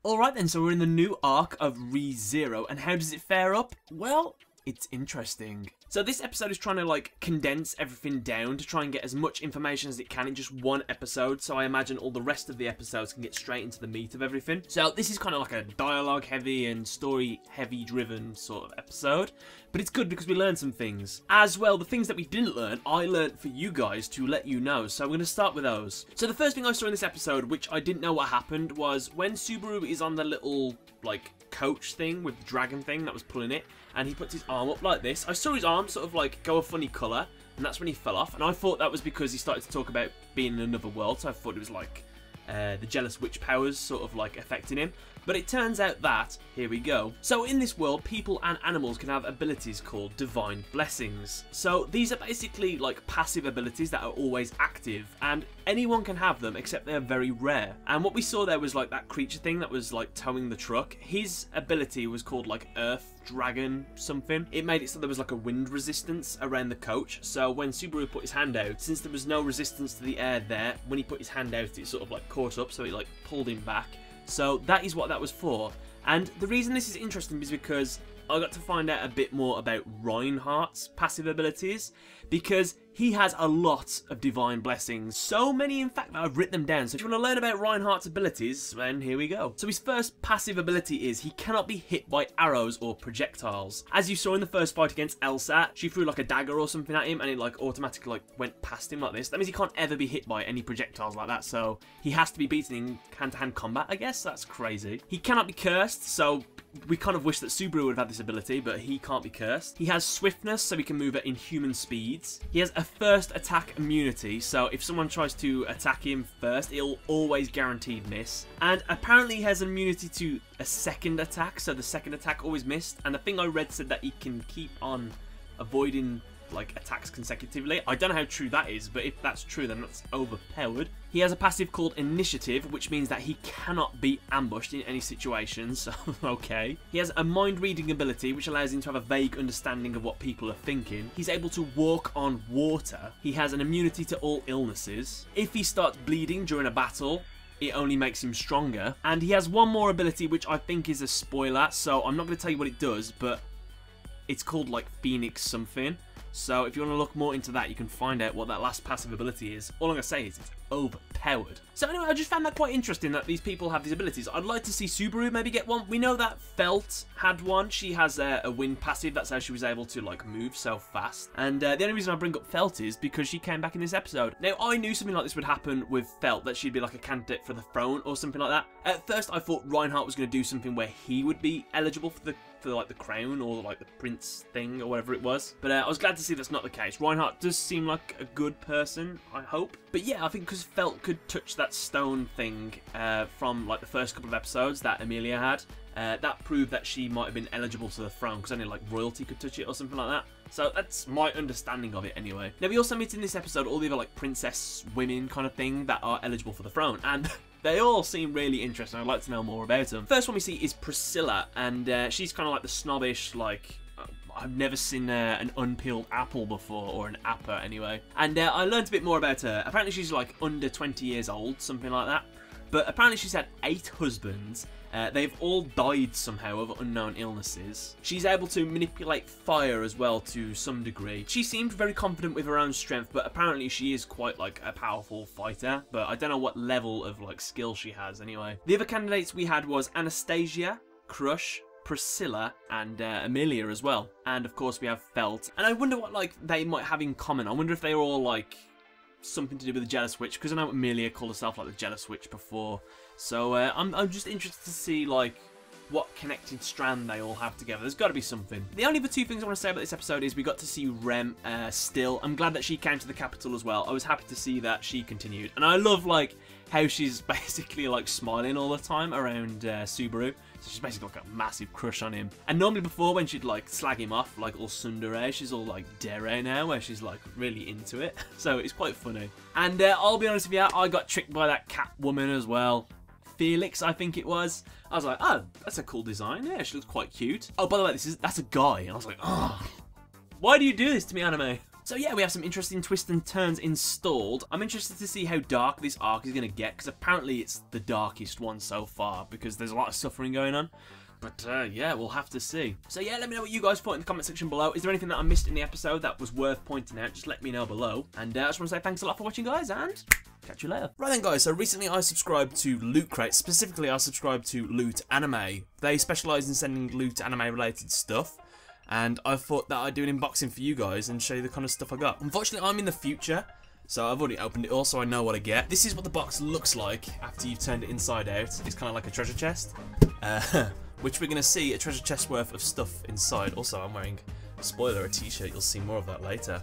Alright then, so we're in the new arc of ReZero, and how does it fare up? Well, it's interesting. So this episode is trying to like condense everything down to try and get as much information as it can in just one episode, so I imagine all the rest of the episodes can get straight into the meat of everything. So this is kind of like a dialogue heavy and story heavy driven sort of episode, but it's good because we learned some things. As well, the things that we didn't learn, I learned for you guys to let you know, so I'm going to start with those. So the first thing I saw in this episode, which I didn't know what happened, was when Subaru is on the little like coach thing with the dragon thing that was pulling it, and he puts his arm up like this. I saw his arm sort of like go a funny colour, and that's when he fell off, and I thought that was because he started to talk about being in another world, so I thought it was like the jealous witch powers sort of like affecting him. But it turns out that, here we go. So in this world, people and animals can have abilities called divine blessings. So these are basically like passive abilities that are always active, and anyone can have them except they're very rare. And what we saw there was like that creature thing that was like towing the truck. His ability was called like Earth Dragon something. It made it so there was like a wind resistance around the coach. So when Subaru put his hand out, since there was no resistance to the air there, when he put his hand out, it sort of like caught up, so it like pulled him back. So that is what that was for. And the reason this is interesting is because I got to find out a bit more about Reinhardt's passive abilities, because he has a lot of divine blessings. So many, in fact, that I've written them down. So if you want to learn about Reinhardt's abilities, then here we go. So his first passive ability is he cannot be hit by arrows or projectiles. As you saw in the first fight against Elsa, she threw like a dagger or something at him, and it like automatically like went past him like this. That means he can't ever be hit by any projectiles like that. So he has to be beaten in hand-to-hand combat, I guess. That's crazy. He cannot be cursed, so we kind of wish that Subaru would have had this ability, but he can't be cursed. He has swiftness, so he can move at inhuman speeds. He has a first attack immunity, so if someone tries to attack him first, it'll always guaranteed miss. And apparently he has an immunity to a second attack, so the second attack always missed. And the thing I read said that he can keep on avoiding like attacks consecutively. I don't know how true that is, but if that's true, then that's overpowered. He has a passive called Initiative, which means that he cannot be ambushed in any situation, so okay. He has a mind-reading ability, which allows him to have a vague understanding of what people are thinking. He's able to walk on water. He has an immunity to all illnesses. If he starts bleeding during a battle, it only makes him stronger. And he has one more ability, which I think is a spoiler, so I'm not going to tell you what it does, but it's called like Phoenix something. So if you want to look more into that, you can find out what that last passive ability is. All I'm going to say is it's overpowered. So anyway, I just found that quite interesting that these people have these abilities. I'd like to see Subaru maybe get one. We know that Felt had one. She has a wind passive. That's how she was able to like move so fast. And the only reason I bring up Felt is because she came back in this episode. Now, I knew something like this would happen with Felt, that she'd be like a candidate for the throne or something like that. At first, I thought Reinhardt was going to do something where he would be eligible for like the crown or like the prince thing or whatever it was. But I was glad to see that's not the case. Reinhardt does seem like a good person, I hope. But yeah, I think because Felt could touch that stone thing from like the first couple of episodes that Amelia had, that proved that she might have been eligible to the throne because only like royalty could touch it or something like that. So that's my understanding of it anyway. Now we also meet in this episode all the other like princess women kind of thing that are eligible for the throne, and they all seem really interesting. I'd like to know more about them. First one we see is Priscilla, and she's kind of like the snobbish, like, I've never seen an unpeeled apple before, or an appa anyway. And I learned a bit more about her. Apparently she's like under 20 years old, something like that. But apparently she's had 8 husbands. They've all died somehow of unknown illnesses. She's able to manipulate fire as well to some degree. She seemed very confident with her own strength, but apparently she is quite like a powerful fighter. But I don't know what level of like skill she has anyway. The other candidates we had was Anastasia, Crush, Priscilla, and Amelia as well. And of course we have Felt. And I wonder what like they might have in common. I wonder if they were all like something to do with the Jealous Witch, because I know Amelia called herself like the Jealous Witch before. So I'm just interested to see like what connected strand they all have together. There's got to be something. The only other 2 things I want to say about this episode is we got to see Rem still. I'm glad that she came to the capital as well. I was happy to see that she continued. And I love like how she's basically like smiling all the time around Subaru. So she's basically like a massive crush on him. And normally before, when she'd like slag him off like all tsundere, she's all like dere now, where she's like really into it. So it's quite funny. And I'll be honest with you, I got tricked by that cat woman as well. Felix, I think it was. I was like, oh, that's a cool design. Yeah, she looks quite cute. Oh, by the way, that's a guy. And I was like, oh, why do you do this to me, anime? So yeah, we have some interesting twists and turns installed. I'm interested to see how dark this arc is going to get, because apparently it's the darkest one so far, because there's a lot of suffering going on. But yeah, we'll have to see. So yeah, let me know what you guys thought in the comment section below. Is there anything that I missed in the episode that was worth pointing out? Just let me know below. And I just want to say thanks a lot for watching, guys, and catch you later. Right then, guys, so recently I subscribed to Loot Crate. Specifically, I subscribed to Loot Anime. They specialise in sending Loot Anime related stuff. And I thought that I'd do an unboxing for you guys and show you the kind of stuff I got. Unfortunately, I'm in the future, so I've already opened it all, so I know what I get. This is what the box looks like after you've turned it inside out. It's kind of like a treasure chest. Which we're going to see a treasure chest worth of stuff inside. Also, I'm wearing, spoiler, a t-shirt. You'll see more of that later.